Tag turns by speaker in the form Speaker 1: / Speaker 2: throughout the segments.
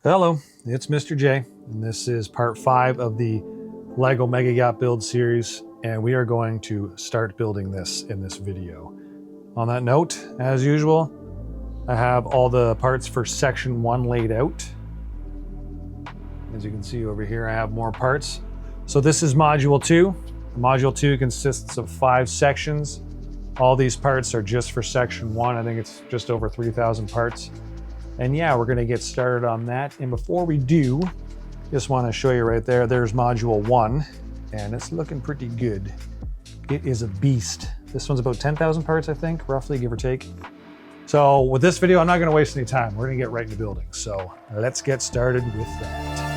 Speaker 1: Hello, it's Mr. J, and this is part 5 of the Lego Mega Yacht build series, and we are going to start building this in this video. On that note, as usual, I have all the parts for section 1 laid out. As you can see over here, I have more parts. So this is module 2. Module 2 consists of 5 sections. All these parts are just for section 1. I think it's just over 3,000 parts. And yeah, we're gonna get started on that. And before we do, just wanna show you right there, there's module 1, and it's looking pretty good. It is a beast. This one's about 10,000 parts, I think, roughly, give or take. So with this video, I'm not gonna waste any time. We're gonna get right into building. So let's get started with that.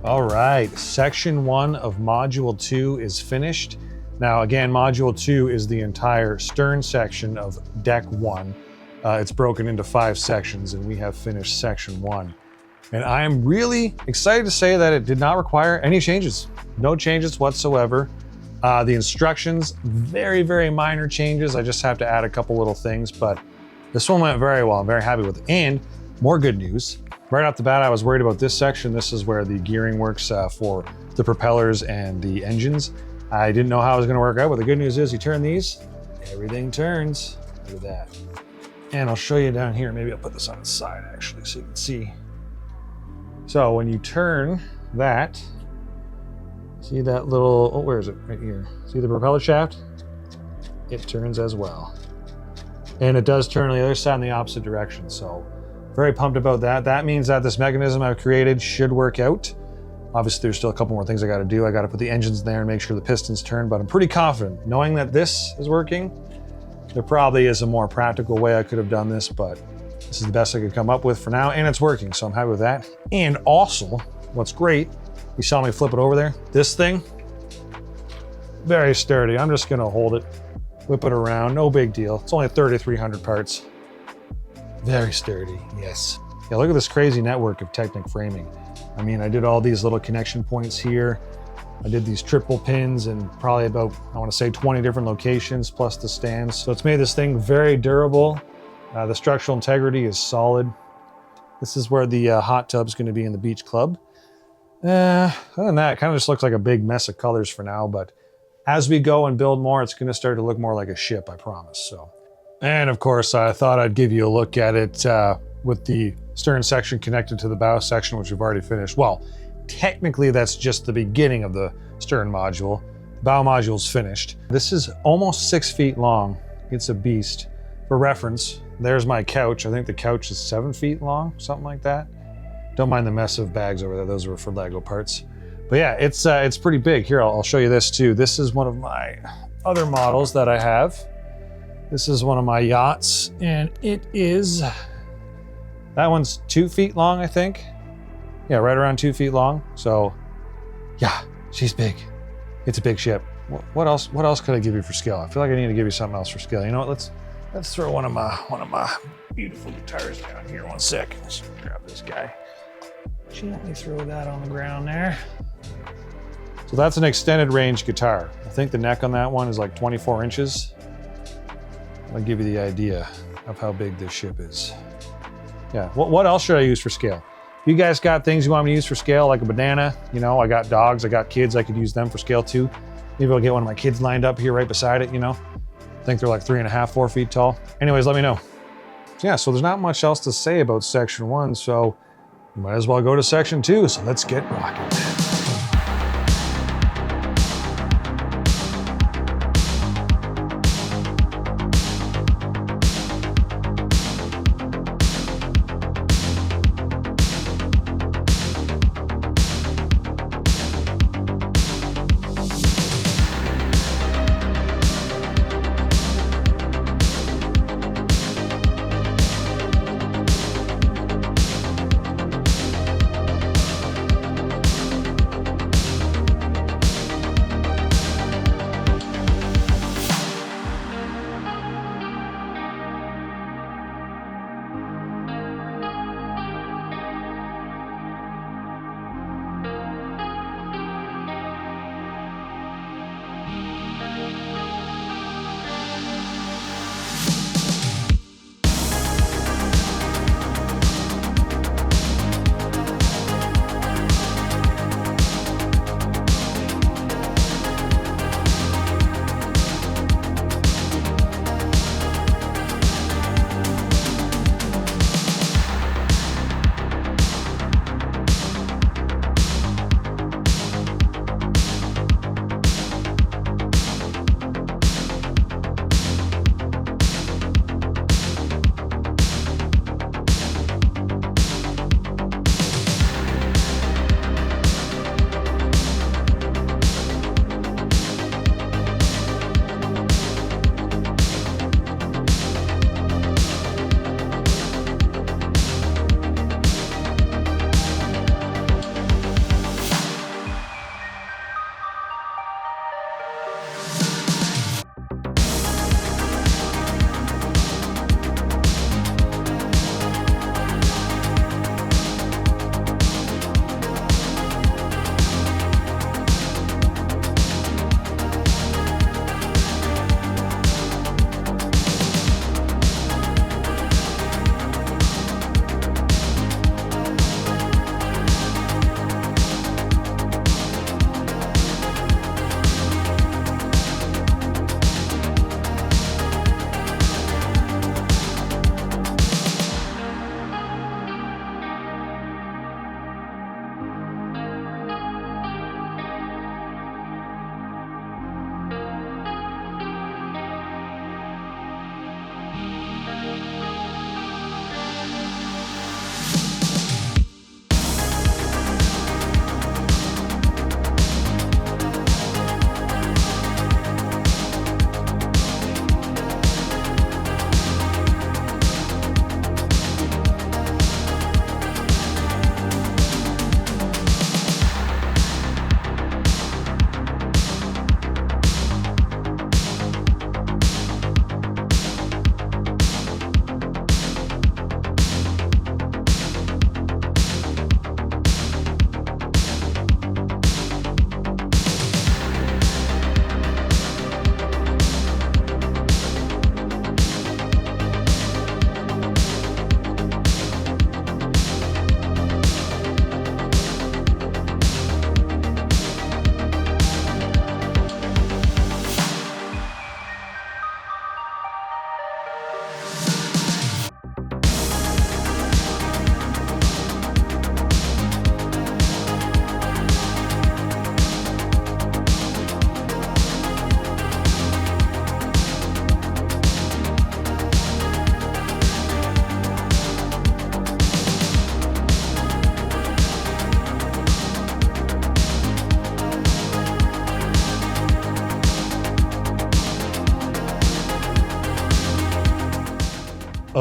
Speaker 1: All right, section 1 of module 2 is finished. Now again, module 2 is the entire stern section of deck 1. It's broken into 5 sections and we have finished section 1. And I am really excited to say that it did not require any changes. No changes whatsoever. The instructions, very, very minor changes. I just have to add a couple little things, but this one went very well. I'm very happy with it. And more good news. Right off the bat, I was worried about this section. This is where the gearing works for the propellers and the engines. I didn't know how it was gonna work out, but the good news is you turn these, everything turns. Look at that. And I'll show you down here. Maybe I'll put this on the side actually so you can see. So when you turn that, see that little, oh, where is it? Right here. See the propeller shaft? It turns as well. And it does turn on the other side in the opposite direction. So very pumped about that. That means that this mechanism I've created should work out. Obviously, there's still a couple more things I got to do. I got to put the engines there and make sure the pistons turn, but I'm pretty confident knowing that this is working. There probably is a more practical way I could have done this, but this is the best I could come up with for now, and it's working, so I'm happy with that. And also, what's great, you saw me flip it over there. This thing, very sturdy. I'm just gonna hold it, whip it around, no big deal. It's only 3,300 parts. Very sturdy, yes. Yeah, look at this crazy network of Technic framing. I mean, I did all these little connection points here. I did these triple pins and probably about, I want to say 20 different locations plus the stands. So it's made this thing very durable. The structural integrity is solid. This is where the hot tub's going to be in the beach club. Other than that, it kind of just looks like a big mess of colors for now, but as we go and build more, it's going to start to look more like a ship, I promise. So, and of course, I thought I'd give you a look at it with the stern section connected to the bow section, which we've already finished. Well, technically that's just the beginning of the stern module. The bow module's finished. This is almost 6 feet long. It's a beast. For reference, there's my couch. I think the couch is 7 feet long, something like that. Don't mind the mess of bags over there. Those were for Lego parts. But yeah, it's pretty big. Here, I'll show you this too. This is one of my other models that I have. This is one of my yachts, and it is, that one's 2 feet long, I think. Yeah, right around 2 feet long. So yeah, she's big. It's a big ship. What else could I give you for scale? I feel like I need to give you something else for scale. You know what, let's throw one of my beautiful guitars down here. One sec. Let's grab this guy. Gently throw that on the ground there. So that's an extended range guitar. I think the neck on that one is like 24 inches. I'll give you the idea of how big this ship is. Yeah, what else should I use for scale? If you guys got things you want me to use for scale, like a banana, you know, I got dogs, I got kids, I could use them for scale too. Maybe I'll get one of my kids lined up here right beside it, you know. I think they're like 3.5, 4 feet tall. Anyways, let me know. So yeah, so there's not much else to say about section 1, so you might as well go to section 2. So let's get rocking.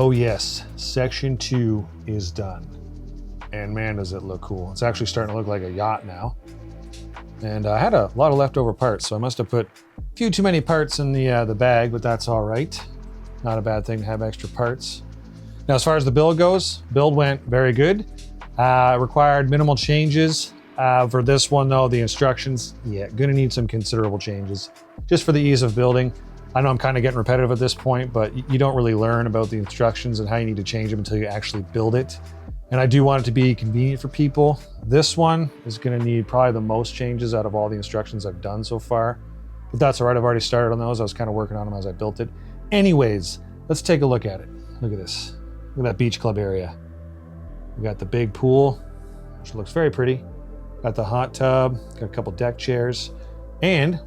Speaker 1: Oh yes, section 2 is done. And man, does it look cool. It's actually starting to look like a yacht now. And I had a lot of leftover parts, so I must have put a few too many parts in the bag, but that's all right. Not a bad thing to have extra parts. Now, as far as the build goes, build went very good. Required minimal changes. For this one though, the instructions, gonna need some considerable changes just for the ease of building. I know I'm kind of getting repetitive at this point, but you don't really learn about the instructions and how you need to change them until you actually build it. And I do want it to be convenient for people. This one is gonna need probably the most changes out of all the instructions I've done so far. But that's all right, I've already started on those. I was kind of working on them as I built it. Anyways, let's take a look at it. Look at this. Look at that beach club area. We got the big pool, which looks very pretty. Got the hot tub, got a couple deck chairs. And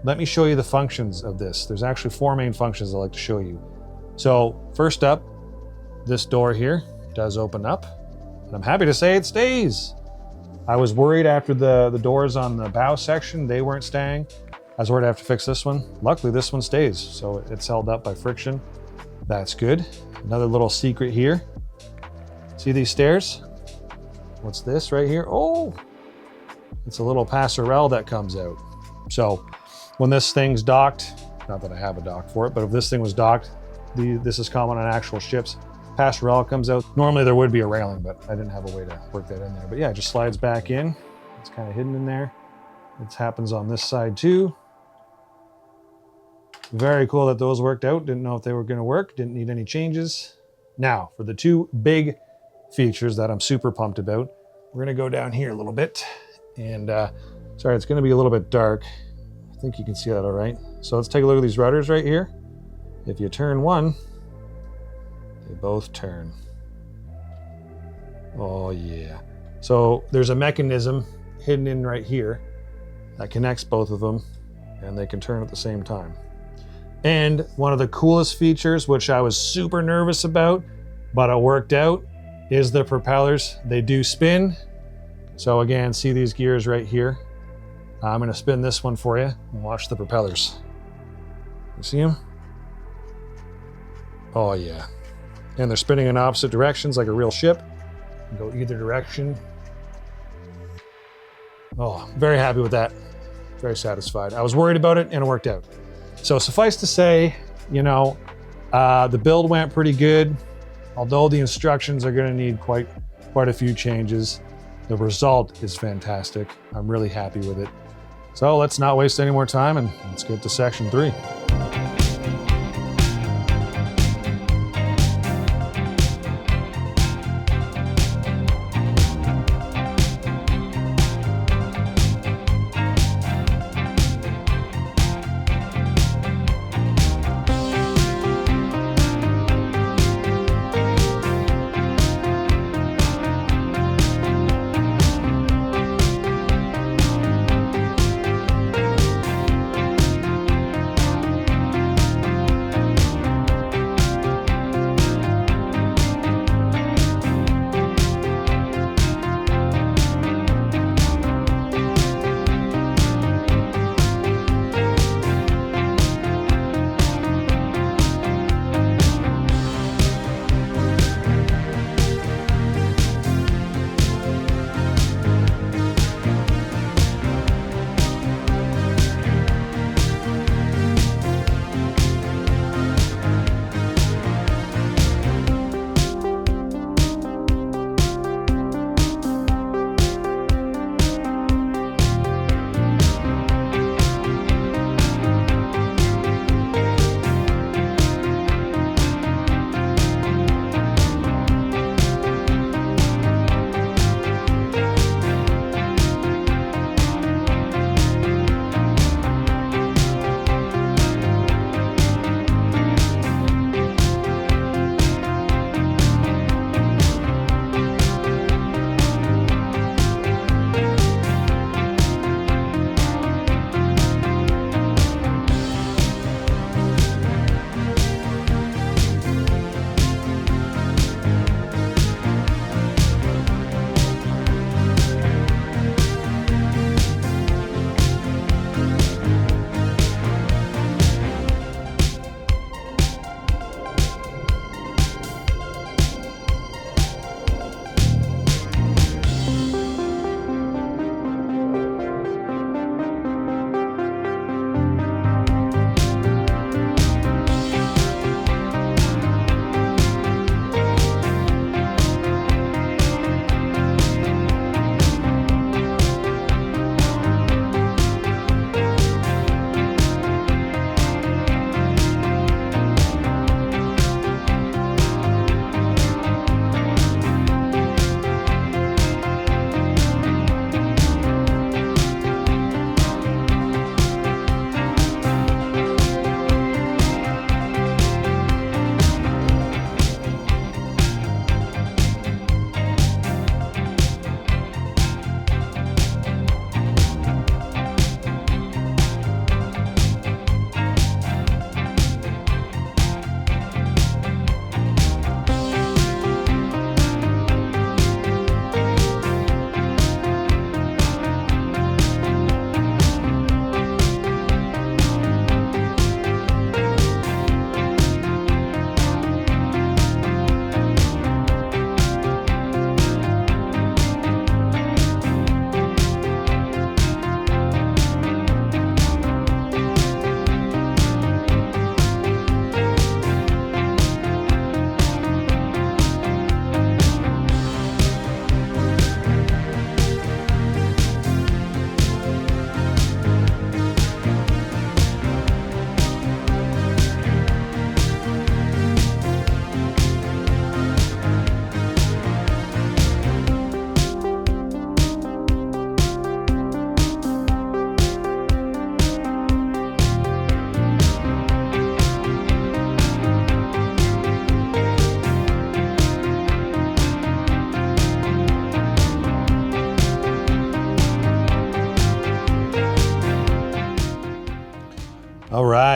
Speaker 1: let me show you the functions of this. There's actually 4 main functions I'd like to show you. So first up, this door here does open up. And I'm happy to say it stays. I was worried after the doors on the bow section, they weren't staying. I was worried I have to fix this one. Luckily this one stays, so it's held up by friction. That's good. Another little secret here. See these stairs? What's this right here? Oh, it's a little passerelle that comes out. So when this thing's docked, not that I have a dock for it, but if this thing was docked, this is common on actual ships, passerelle comes out. Normally there would be a railing, but I didn't have a way to work that in there. But yeah, it just slides back in. It's kind of hidden in there. It happens on this side too. Very cool that those worked out. Didn't know if they were going to work. Didn't need any changes. Now, for the 2 big features that I'm super pumped about, we're going to go down here a little bit. And sorry, it's going to be a little bit dark. I think you can see that all right. So let's take a look at these rudders right here. If you turn one, they both turn. Oh yeah. So there's a mechanism hidden in right here that connects both of them, and they can turn at the same time. And one of the coolest features, which I was super nervous about, but it worked out, is the propellers. They do spin. So again, see these gears right here? I'm gonna spin this one for you and watch the propellers. You see them? Oh yeah. And they're spinning in opposite directions like a real ship. You go either direction. Oh, very happy with that. Very satisfied. I was worried about it and it worked out. So suffice to say, you know, the build went pretty good. Although the instructions are gonna need quite a few changes, the result is fantastic. I'm really happy with it. So let's not waste any more time and let's get to section 3.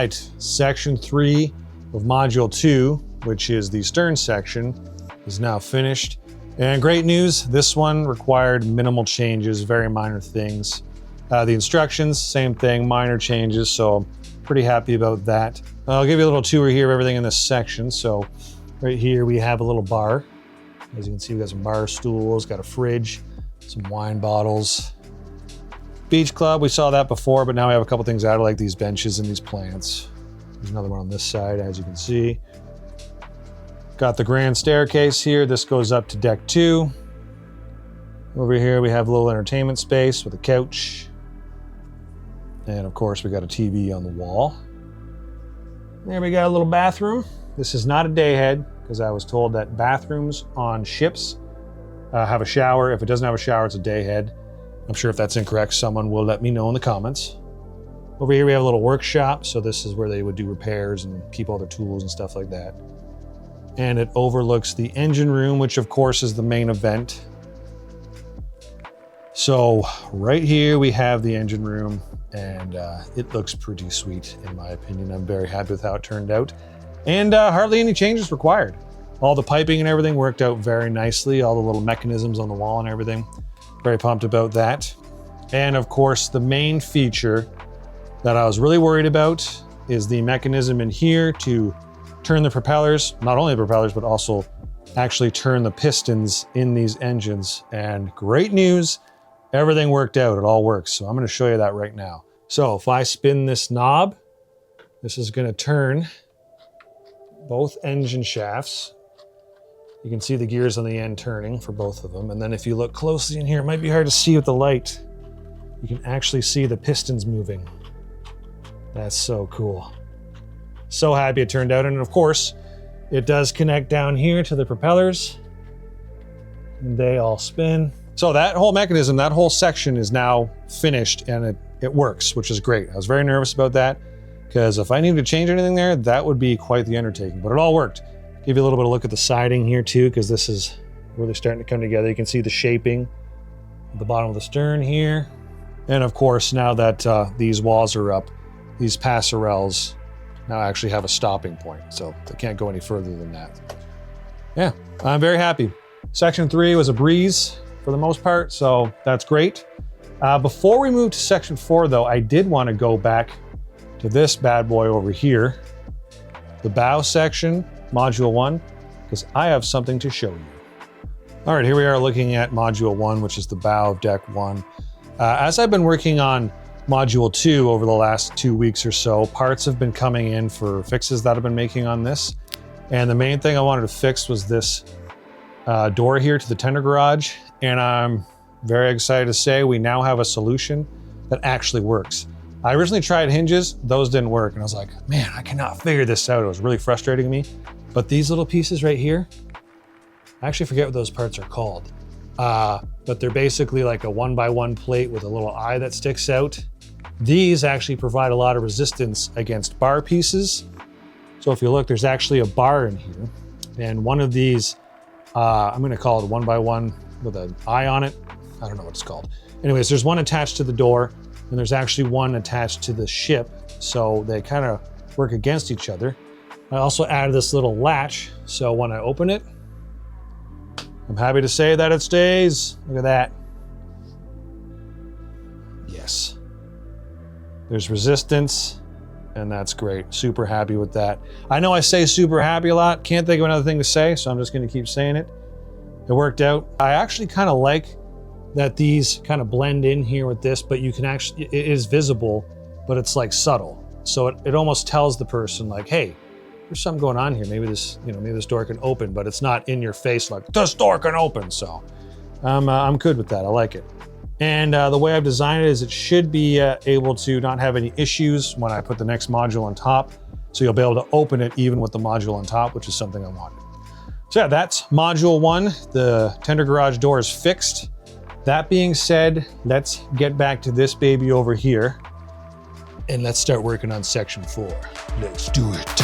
Speaker 1: right, section 3 of module 2, which is the stern section, is now finished. And great news, this one required minimal changes, very minor things. The instructions, same thing, minor changes, so I'm pretty happy about that. I'll give you a little tour here of everything in this section. So right here we have a little bar. As you can see, we got some bar stools, got a fridge, some wine bottles. Beach club, we saw that before, but now we have a couple things added like these benches and these plants. There's another one on this side, as you can see. Got the grand staircase here. This goes up to deck 2. Over here we have a little entertainment space with a couch. And of course we got a TV on the wall. There we got a little bathroom. This is not a day head because I was told that bathrooms on ships have a shower. If it doesn't have a shower, it's a day head. I'm sure if that's incorrect, someone will let me know in the comments. Over here we have a little workshop. So this is where they would do repairs and keep all their tools and stuff like that. And it overlooks the engine room, which of course is the main event. So right here we have the engine room, and it looks pretty sweet in my opinion. I'm very happy with how it turned out, and hardly any changes required. All the piping and everything worked out very nicely, all the little mechanisms on the wall and everything. Very pumped about that. And of course the main feature that I was really worried about is the mechanism in here to turn the propellers, not only the propellers, but also actually turn the pistons in these engines. And great news, everything worked out, it all works. So I'm gonna show you that right now. So if I spin this knob, this is gonna turn both engine shafts. You can see the gears on the end turning for both of them. And then if you look closely in here, it might be hard to see with the light. You can actually see the pistons moving. That's so cool. So happy it turned out. And of course, it does connect down here to the propellers. And they all spin. So that whole mechanism, that whole section is now finished, and it works, which is great. I was very nervous about that because if I needed to change anything there, that would be quite the undertaking, but it all worked. Give you a little bit of look at the siding here too, because this is where they're starting to come together. You can see the shaping at the bottom of the stern here. And of course, now that these walls are up, these passerelles now actually have a stopping point, so they can't go any further than that. Yeah, I'm very happy. Section 3 was a breeze for the most part, so that's great. Before we move to section 4 though, I did want to go back to this bad boy over here, the bow section, module 1, because I have something to show you. All right, here we are looking at module 1, which is the bow of deck 1. As I've been working on module 2 over the last 2 weeks or so, parts have been coming in for fixes that I've been making on this. And the main thing I wanted to fix was this door here to the tender garage. And I'm very excited to say we now have a solution that actually works. I originally tried hinges, those didn't work. And I was like, man, I cannot figure this out. It was really frustrating me. But these little pieces right here, I actually forget what those parts are called. But they're basically like a 1x1 plate with a little eye that sticks out. These actually provide a lot of resistance against bar pieces. So if you look, there's actually a bar in here. And one of these, I'm gonna call it 1x1 with an eye on it. I don't know what it's called. Anyways, there's one attached to the door and there's actually one attached to the ship. So they kind of work against each other. I also added this little latch. So when I open it, I'm happy to say that it stays. Look at that. Yes. There's resistance, and that's great. Super happy with that. I know I say super happy a lot. Can't think of another thing to say, so I'm just gonna keep saying it. It worked out. I actually kind of like that these kind of blend in here with this, but you can actually, it is visible, but it's like subtle. So it almost tells the person like, hey, there's something going on here. Maybe this, maybe this door can open, but it's not in your face like this door can open. So I'm good with that. I like it. And the way I've designed it is it should be able to not have any issues when I put the next module on top. So you'll be able to open it even with the module on top, which is something I wanted. So yeah, that's module 1. The tender garage door is fixed. That being said, let's get back to this baby over here and let's start working on section 4. Let's do it.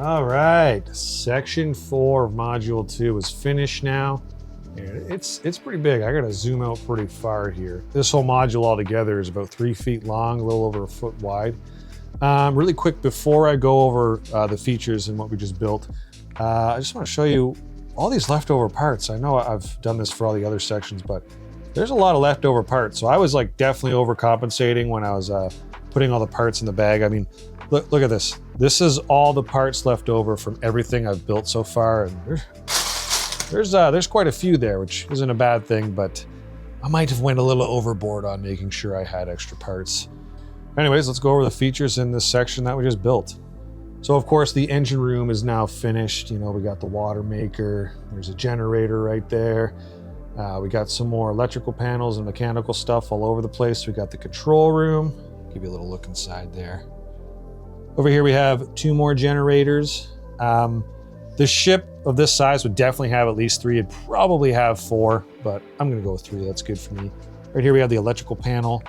Speaker 1: All right, section 4 of module 2 is finished now. And it's pretty big. I gotta zoom out pretty far here. This whole module altogether is about 3 feet long, a little over a foot wide. Really quick, before I go over the features and what we just built, I just want to show you all these leftover parts. I know I've done this for all the other sections, but there's a lot of leftover parts. So I was like definitely overcompensating when I was putting all the parts in the bag. I mean, look at this. This is all the parts left over from everything I've built so far. And there's quite a few there, which isn't a bad thing, but I might have went a little overboard on making sure I had extra parts. Anyways, let's go over the features in this section that we just built. So of course the engine room is now finished. You know, we got the water maker, there's a generator right there. We got some more electrical panels and mechanical stuff all over the place. We got the control room. Give you a little look inside there. Over here we have 2 more generators. The ship of this size would definitely have at least 3. It'd probably have 4, but I'm gonna go with 3. That's good for me. Right here we have the electrical panel.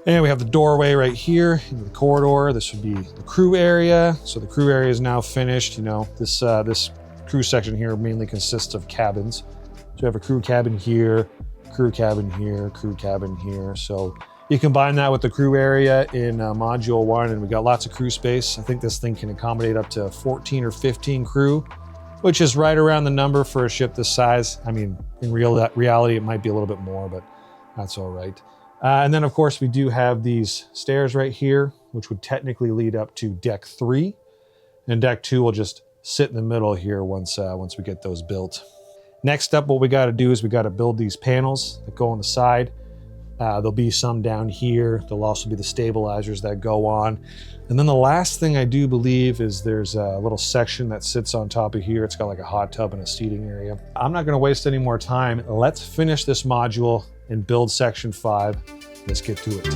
Speaker 1: And we have the doorway right here into the corridor. This would be the crew area. So the crew area is now finished. You know, this crew section here mainly consists of cabins. So we have a crew cabin here, crew cabin here, crew cabin here. So you combine that with the crew area in module 1, and we got lots of crew space. I think this thing can accommodate up to 14 or 15 crew, which is right around the number for a ship this size. I mean, in reality, it might be a little bit more, but that's all right. And then of course we do have these stairs right here, which would technically lead up to deck 3, and deck 2 will just sit in the middle here once we get those built. Next up, what we got to do is we got to build these panels that go on the side. There'll be some down here. There'll also be the stabilizers that go on. And then the last thing I do believe is there's a little section that sits on top of here. It's got like a hot tub and a seating area. I'm not going to waste any more time. Let's finish this module and build section 5. Let's get to it.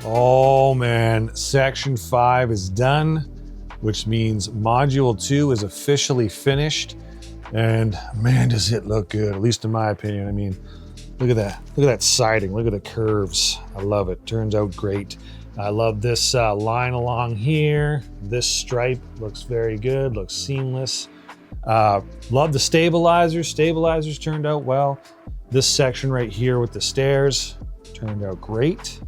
Speaker 1: Oh man, section 5 is done, which means module 2 is officially finished. And man, does it look good, at least in my opinion. I mean, look at that. Look at that siding. Look at the curves. I love it. Turns out great. I love this line along here. This stripe looks very good, looks seamless. Love the stabilizers. Stabilizers turned out well. This section right here with the stairs turned out great.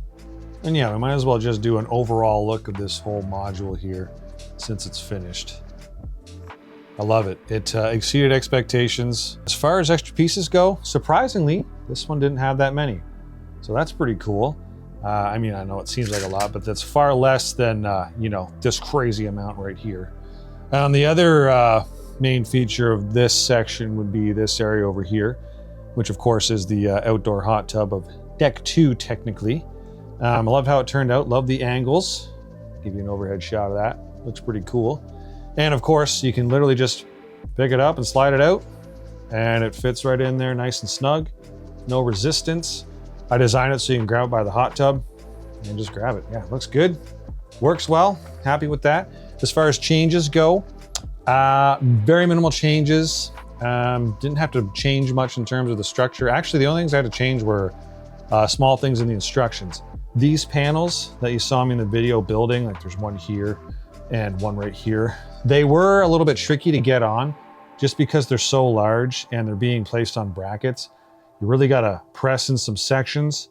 Speaker 1: And yeah, we might as well just do an overall look of this whole module here since it's finished. I love it. It exceeded expectations. As far as extra pieces go, surprisingly, this one didn't have that many. So that's pretty cool. I mean, I know it seems like a lot, but that's far less than, you know, this crazy amount right here. The other main feature of this section would be this area over here, which of course is the outdoor hot tub of deck 2, technically. I love how it turned out. Love the angles. Give you an overhead shot of that. Looks pretty cool. And of course, you can literally just pick it up and slide it out, and it fits right in there nice and snug. No resistance. I designed it so you can grab it by the hot tub and just grab it. Yeah, looks good. Works well. Happy with that. As far as changes go, very minimal changes. Didn't have to change much in terms of the structure. Actually, the only things I had to change were small things in the instructions. These panels that you saw me in the video building, like there's one here and one right here, they were a little bit tricky to get on just because they're so large and they're being placed on brackets. You really gotta press in some sections.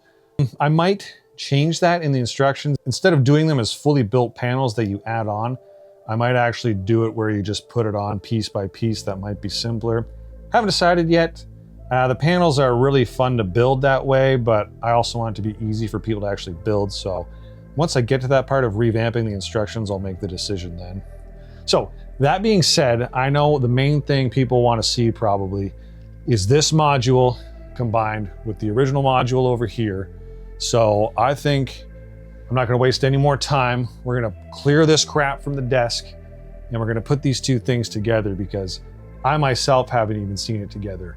Speaker 1: I might change that in the instructions. Instead of doing them as fully built panels that you add on, I might actually do it where you just put it on piece by piece. That might be simpler. Haven't decided yet. The panels are really fun to build that way, but I also want it to be easy for people to actually build. So once I get to that part of revamping the instructions, I'll make the decision then. So that being said, I know the main thing people want to see probably is this module combined with the original module over here. So I think I'm not going to waste any more time. We're going to clear this crap from the desk and we're going to put these two things together because I myself haven't even seen it together.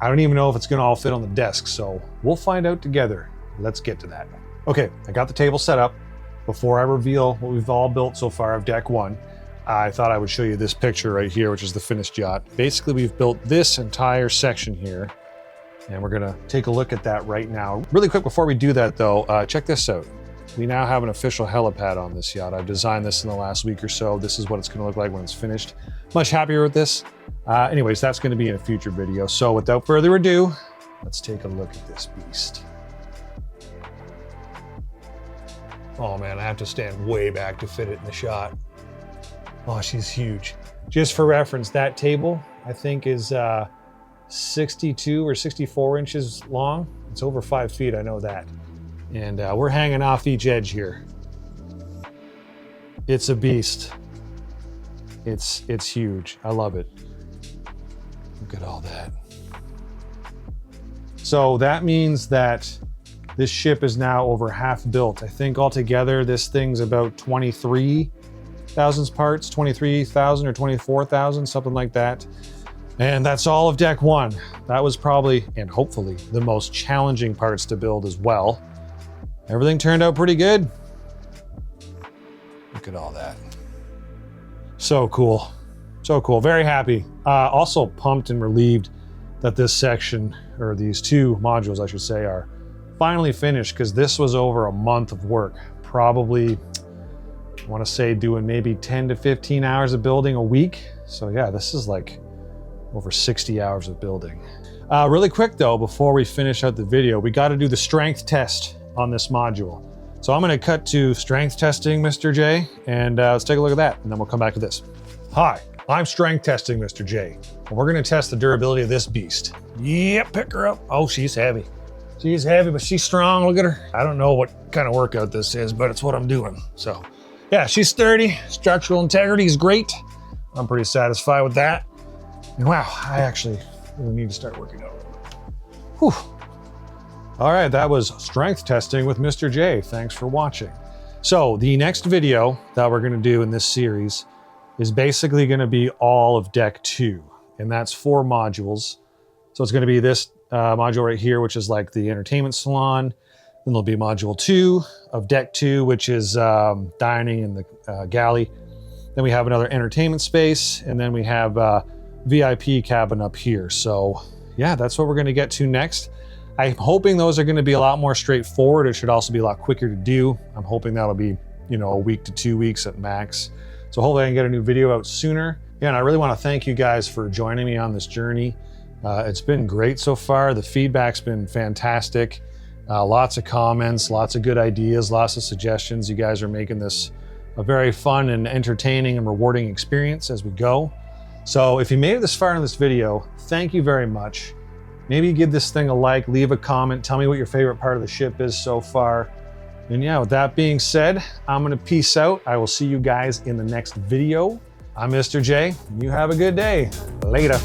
Speaker 1: I don't even know if it's going to all fit on the desk, so we'll find out together. Let's get to that. Okay, I got the table set up. Before I reveal what we've all built so far of deck 1, I thought I would show you this picture right here, which is the finished yacht. Basically, we've built this entire section here, and we're gonna take a look at that right now. Really quick before we do that though, check this out. We now have an official helipad on this yacht. I've designed this in the last week or so. This is what it's gonna look like when it's finished. Much happier with this. Anyways, that's gonna be in a future video. So without further ado, let's take a look at this beast. Oh man, I have to stand way back to fit it in the shot. Oh, she's huge. Just for reference, that table, I think is 62 or 64 inches long. It's over 5 feet, I know that. And we're hanging off each edge here. It's a beast. It's huge. I love it. Look at all that. So that means that this ship is now over half built. I think altogether this thing's about 23,000 parts, 23,000 or 24,000, something like that. And that's all of deck 1. That was probably, and hopefully, the most challenging parts to build as well. Everything turned out pretty good. Look at all that. So cool. So cool. Very happy. Also pumped and relieved that this section, or these two modules, I should say, are finally finished, because this was over a month of work. Probably, I want to say, doing maybe 10 to 15 hours of building a week. So yeah, this is like over 60 hours of building. Really quick though, before we finish out the video, we got to do the strength test on this module. So I'm going to cut to strength testing, Mr. J, and let's take a look at that, and then we'll come back to this. Hi, I'm strength testing, Mr. J, and we're going to test the durability of this beast. Yep, pick her up. Oh, she's heavy. She's heavy, but she's strong. Look at her. I don't know what kind of workout this is, but it's what I'm doing. So yeah, she's sturdy. Structural integrity is great. I'm pretty satisfied with that. And wow, I actually really need to start working out. Whew. All right, that was strength testing with Mr. J. Thanks for watching. So the next video that we're gonna do in this series is basically gonna be all of deck 2, and that's 4 modules. So it's gonna be this module right here, which is like the entertainment salon. Then there'll be module 2 of deck 2, which is dining and the galley. Then we have another entertainment space, and then we have VIP cabin up here. So yeah, that's what we're gonna get to next. I'm hoping those are gonna be a lot more straightforward. It should also be a lot quicker to do. I'm hoping that'll be, you know, a week to 2 weeks at max. So hopefully I can get a new video out sooner. Yeah, and I really wanna thank you guys for joining me on this journey. It's been great so far. The feedback's been fantastic. Lots of comments, lots of good ideas, lots of suggestions. You guys are making this a very fun and entertaining and rewarding experience as we go. So if you made it this far in this video, thank you very much. Maybe give this thing a like, leave a comment, tell me what your favorite part of the ship is so far. And yeah, with that being said, I'm gonna peace out. I will see you guys in the next video. I'm Mr. J. You have a good day. Later.